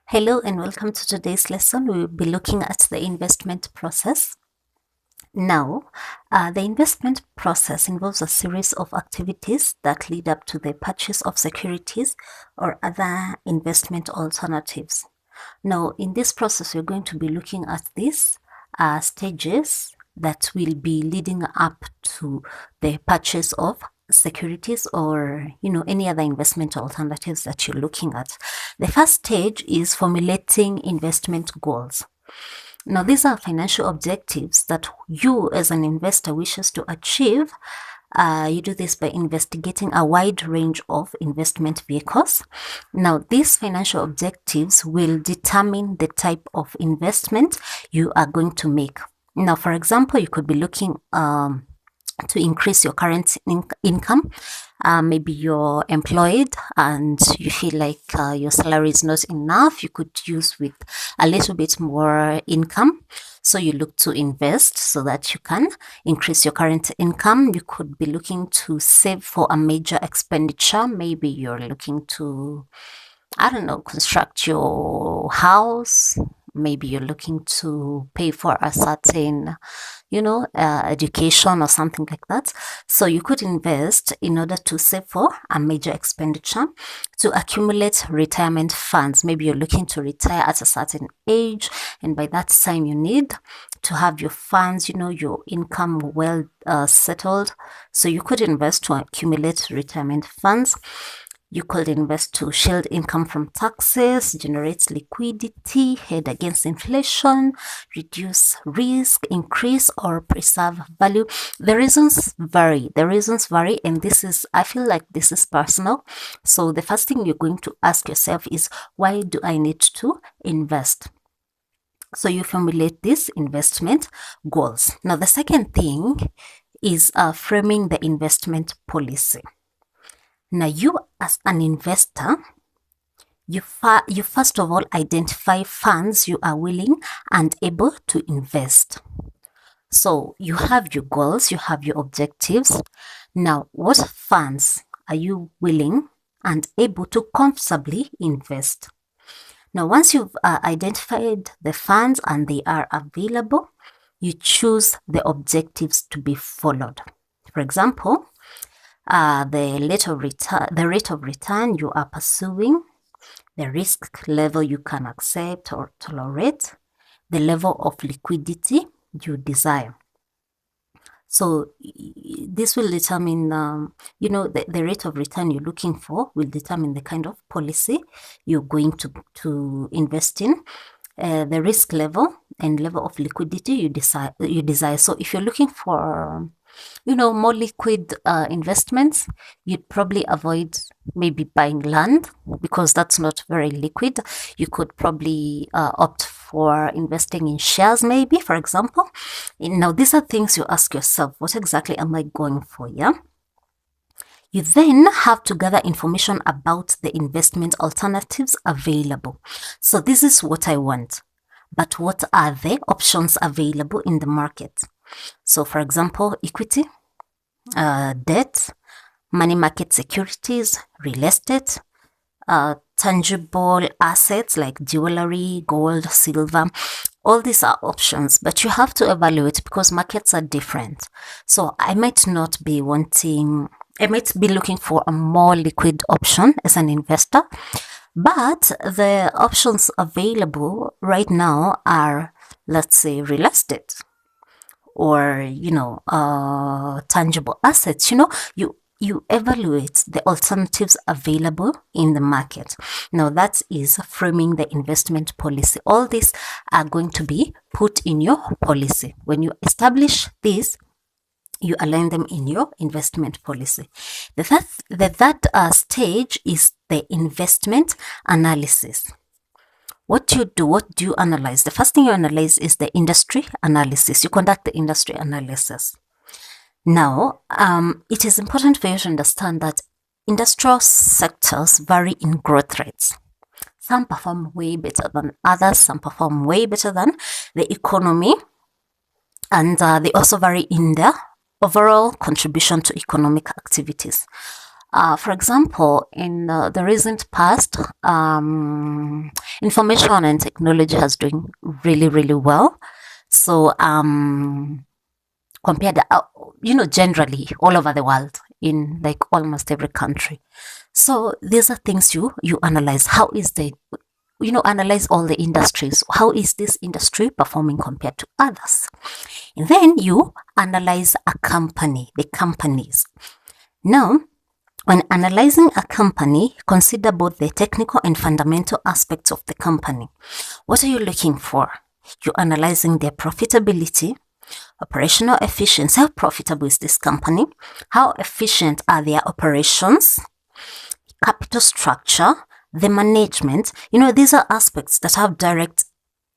Hello and welcome to today's lesson. We will be looking at the investment process. Now, the investment process involves a series of activities that lead up to the purchase of securities or other investment alternatives. Now, in this process, we're going to be looking at these stages that will be leading up to the purchase of securities or any other investment alternatives that you're looking at. The first stage is formulating investment goals. Now, these are financial objectives that you as an investor wishes to achieve. You do this by investigating a wide range of investment vehicles. Now, these financial objectives will determine the type of investment you are going to make. Now, for example, you could be looking to increase your current income. Maybe you're employed and you feel like your salary is not enough. You could use with a little bit more income. So you look to invest so that you can increase your current income. You could be looking to save for a major expenditure. Maybe you're looking to, construct your house. Maybe you're looking to pay for a certain, education or something like that. So you could invest in order to save for a major expenditure, to accumulate retirement funds. Maybe you're looking to retire at a certain age, and by that time you need to have your funds, your income well settled. So you could invest to accumulate retirement funds. You could invest to shield income from taxes, generate liquidity, head against inflation, reduce risk, increase or preserve value. The reasons vary. And I feel like this is personal. So the first thing you're going to ask yourself is, why do I need to invest? So you formulate these investment goals. Now, the second thing is framing the investment policy. Now, you as an investor, you first of all identify funds you are willing and able to invest. So you have your goals, you have your objectives. Now, what funds are you willing and able to comfortably invest? Now, once you've identified the funds and they are available, you choose the objectives to be followed. For example, the rate of return you are pursuing, the risk level you can accept or tolerate, the level of liquidity you desire. So this will determine, the rate of return you're looking for will determine the kind of policy you're going to invest in. The risk level and level of liquidity you desire. So if you're looking for more liquid investments, you'd probably avoid maybe buying land because that's not very liquid. You could probably opt for investing in shares, maybe, for example. Now, these are things you ask yourself, what exactly am I going for? Yeah. You then have to gather information about the investment alternatives available. So this is what I want, but what are the options available in the market? So, for example, equity, debt, money market securities, real estate, tangible assets like jewelry, gold, silver. All these are options, but you have to evaluate because markets are different. So I might be looking for a more liquid option as an investor, but the options available right now are, let's say, real estate or, tangible assets. You evaluate the alternatives available in the market. Now, that is framing the investment policy. All these are going to be put in your policy. When you establish this, you align them in your investment policy. The third stage is the investment analysis. What do you analyze? The first thing you analyze is the industry analysis. You conduct the industry analysis. Now, it is important for you to understand that industrial sectors vary in growth rates. Some perform way better than others. Some perform way better than the economy. And they also vary in their overall contribution to economic activities. For example, in the recent past, Information and technology has doing really, really well. So compared, generally all over the world, in like almost every country. So these are things you analyze. How is the analyze all the industries. How is this industry performing compared to others? And then you analyze a company, the companies. Now, when analyzing a company, consider both the technical and fundamental aspects of the company. What are you looking for? You're analyzing their profitability, operational efficiency. How profitable is this company? How efficient are their operations? Capital structure, the management. These are aspects that have direct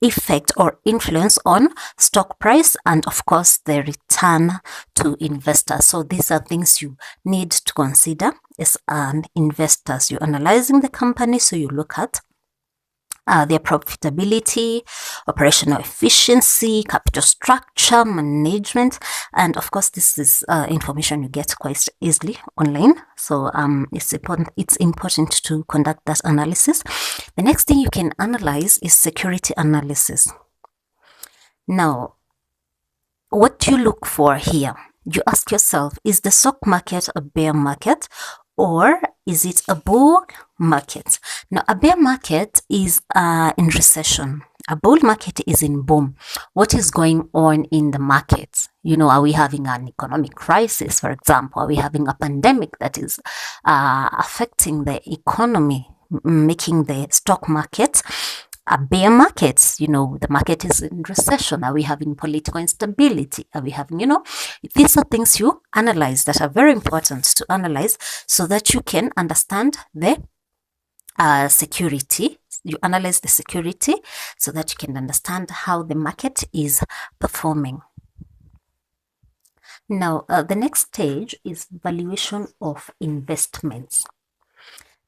effect or influence on stock price and of course the return to investors. So these are things you need to consider as an investor. You're analyzing the company, so you look at their profitability, operational efficiency, capital structure, management, and of course this is information you get quite easily online. So it's important to conduct that analysis. The next thing you can analyze is security analysis. Now, what do you look for here? You ask yourself, is the stock market a bear market or is it a bull market? Now, a bear market is in recession. A bull market is in boom. What is going on in the market? Are we having an economic crisis, for example? Are we having a pandemic that is affecting the economy, making the stock market a bear market? The market is in recession. Are we having political instability? Are we having, these are things you analyze that are very important to analyze so that you can understand the security. You analyze the security so that you can understand how the market is performing. Now, the next stage is valuation of investments.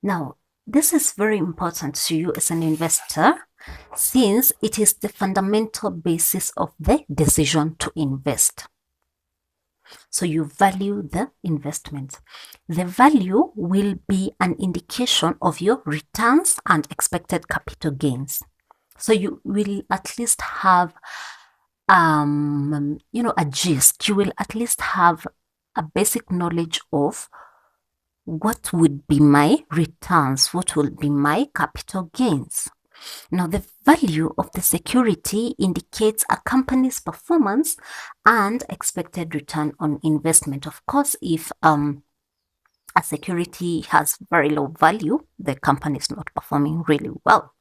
Now, this is very important to you as an investor since it is the fundamental basis of the decision to invest. So you value the investment. The value will be an indication of your returns and expected capital gains. So you will at least have, a gist. You will at least have a basic knowledge of what would be my returns, what will be my capital gains. Now, the value of the security indicates a company's performance and expected return on investment. Of course, if a security has very low value, the company is not performing really well.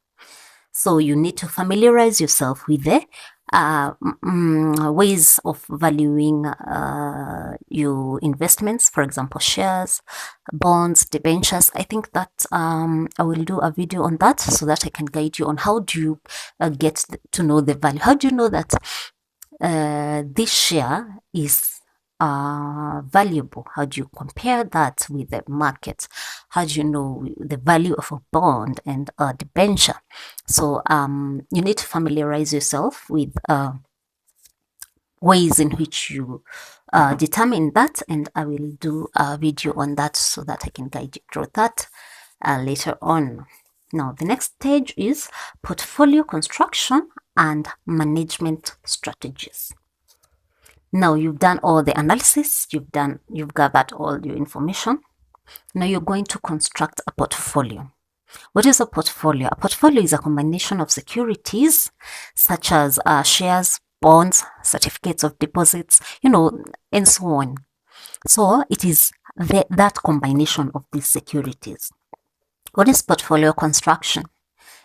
So you need to familiarize yourself with the ways of valuing your investments, for example, shares, bonds, debentures. I think that I will do a video on that so that I can guide you on how do you get to know the value. How do you know that this share is valuable? How do you compare that with the market? How do you know the value of a bond and a debenture? So you need to familiarize yourself with ways in which you determine that, and I will do a video on that so that I can guide you through that later on. Now, the next stage is portfolio construction and management strategies. Now you've done all the analysis, you've gathered all your information. Now you're going to construct a portfolio. What is a portfolio? A portfolio is a combination of securities such as shares, bonds, certificates of deposits, and so on. So it is that combination of these securities. What is portfolio construction?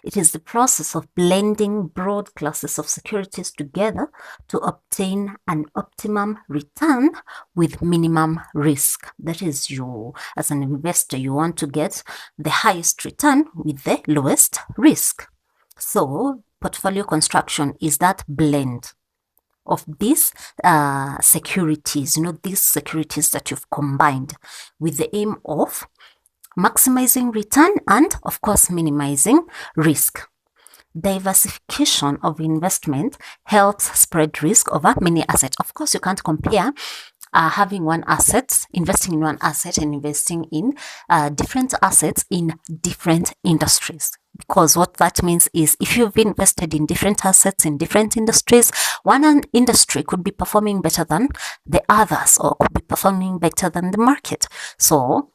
It is the process of blending broad classes of securities together to obtain an optimum return with minimum risk. That is, as an investor, you want to get the highest return with the lowest risk. So portfolio construction is that blend of these securities, these securities that you've combined with the aim of maximizing return and, of course, minimizing risk. Diversification of investment helps spread risk over many assets. Of course, you can't compare having one asset, investing in one asset and investing in different assets in different industries. Because what that means is if you've invested in different assets in different industries, one industry could be performing better than the others or could be performing better than the market. So,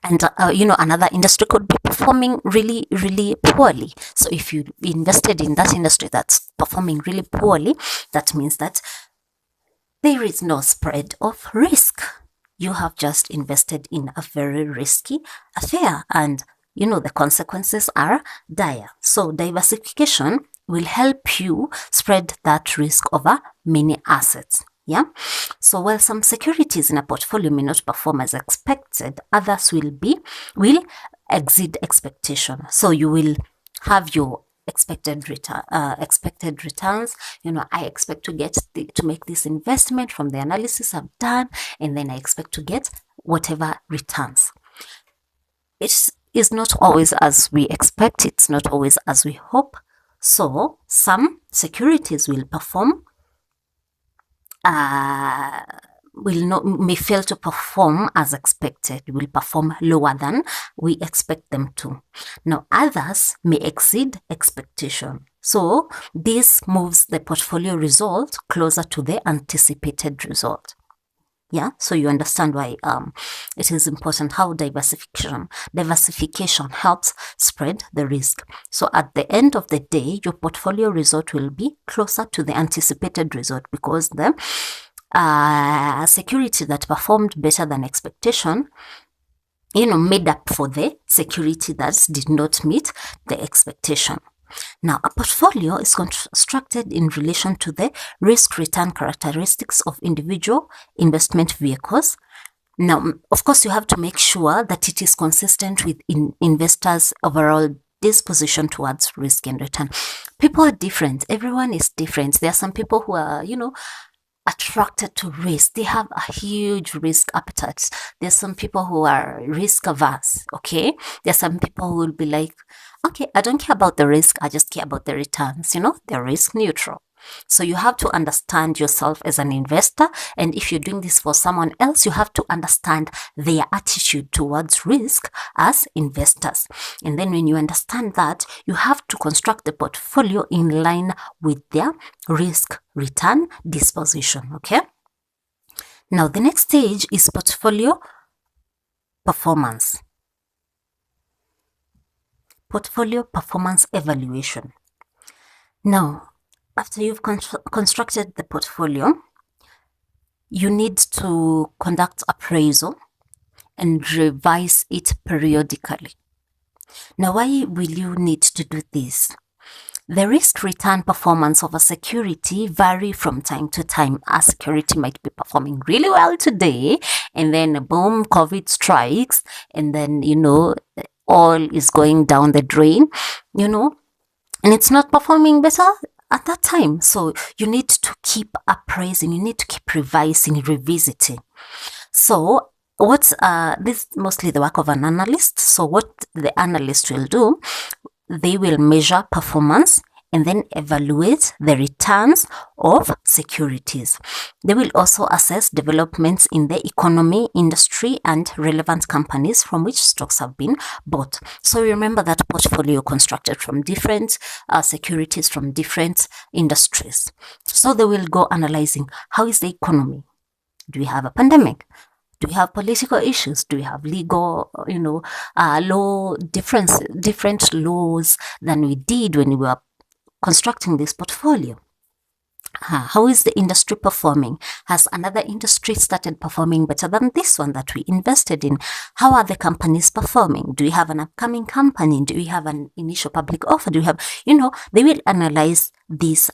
and another industry could be performing really, really poorly. So if you invested in that industry that's performing really poorly, that means that there is no spread of risk. You have just invested in a very risky affair, and the consequences are dire. So diversification will help you spread that risk over many assets. Yeah. So while some securities in a portfolio may not perform as expected, others will exceed expectation. So you will have your expected returns. I expect to make this investment from the analysis I've done, and then I expect to get whatever returns. It is not always as we expect. It's not always as we hope. So some securities will perform may fail to perform as expected, will perform lower than we expect them to. Now, others may exceed expectation. So this moves the portfolio result closer to the anticipated result. Yeah, so you understand why it is important how diversification helps spread the risk. So at the end of the day, your portfolio result will be closer to the anticipated result because the security that performed better than expectation, made up for the security that did not meet the expectation. Now, a portfolio is constructed in relation to the risk-return characteristics of individual investment vehicles. Now, of course, you have to make sure that it is consistent with investors' overall disposition towards risk and return. People are different. Everyone is different. There are some people who are, attracted to risk. They have a huge risk appetite. There's some people who are risk averse. Okay. There's some people who will be like, okay, I don't care about the risk. I just care about the returns. They're risk neutral. So you have to understand yourself as an investor. And if you're doing this for someone else, you have to understand their attitude towards risk as investors. And then when you understand that, you have to construct the portfolio in line with their risk return disposition. Okay. Now, the next stage is portfolio performance. Portfolio performance evaluation. Now, after you've constructed the portfolio, you need to conduct appraisal and revise it periodically. Now, why will you need to do this? The risk-return performance of a security vary from time to time. A security might be performing really well today, and then boom, COVID strikes, and then, all is going down the drain, and it's not performing better at that time. So you need to keep appraising, you need to keep revising, revisiting. So what's this is mostly the work of an analyst. So what the analyst will do, they will measure performance and then evaluate the returns of securities. They will also assess developments in the economy, industry, and relevant companies from which stocks have been bought. So remember that portfolio constructed from different securities from different industries. So they will go analyzing, how is the economy? Do we have a pandemic? Do we have political issues? Do we have legal, law differences, different laws than we did when we were constructing this portfolio? How is the industry performing? Has another industry started performing better than this one that we invested in? How are the companies performing? Do we have an upcoming company? Do we have an initial public offer? Do we have, they will analyze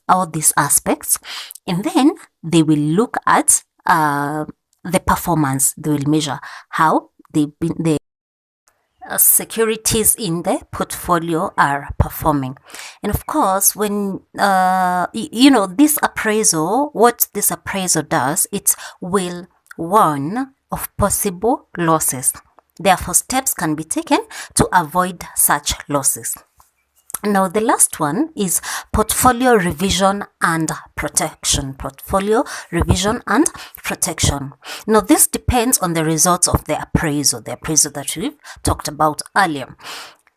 all these aspects, and then they will look at the performance. They will measure how the securities in the portfolio are performing. And of course, when this appraisal, what this appraisal does, it will warn of possible losses. Therefore, steps can be taken to avoid such losses. Now, the last one is portfolio revision and protection. Portfolio revision and protection. Now, this depends on the results of the appraisal that we've talked about earlier.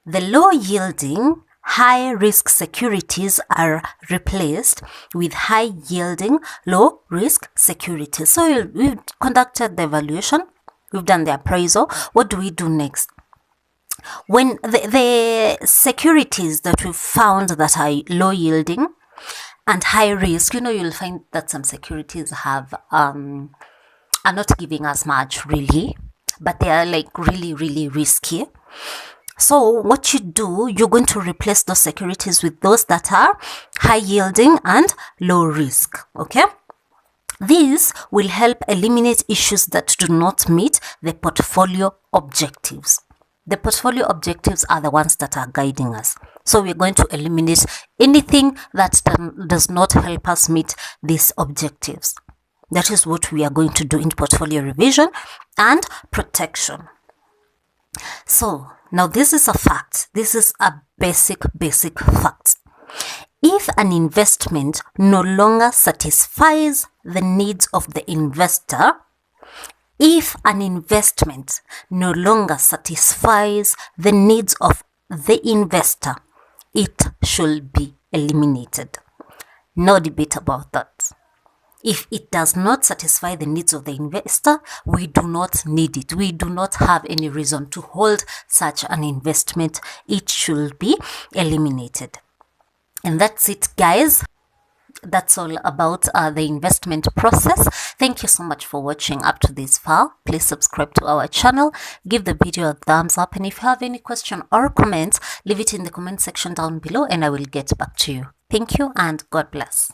The low yielding, high risk securities are replaced with high yielding, low risk securities. So we've conducted the evaluation, we've done the appraisal. What do we do next? When the securities that we've found that are low yielding and high risk, you'll find that some securities have are not giving us much really, but they are like really, really risky. So what you do, you're going to replace those securities with those that are high yielding and low risk. Okay. These will help eliminate issues that do not meet the portfolio objectives. The portfolio objectives are the ones that are guiding us. So we're going to eliminate anything that does not help us meet these objectives. That is what we are going to do in portfolio revision and protection. So now this is a fact. This is a basic fact. If an investment no longer satisfies the needs of the investor, if an investment no longer satisfies the needs of the investor, it should be eliminated. No debate about that. If it does not satisfy the needs of the investor, we do not need it. We do not have any reason to hold such an investment. It should be eliminated. And that's it, guys. That's all about the investment process. Thank you so much for watching up to this far. Please subscribe to our channel, give the video a thumbs up, and if you have any question or comments, leave it in the comment section down below and I will get back to you. Thank you and God bless.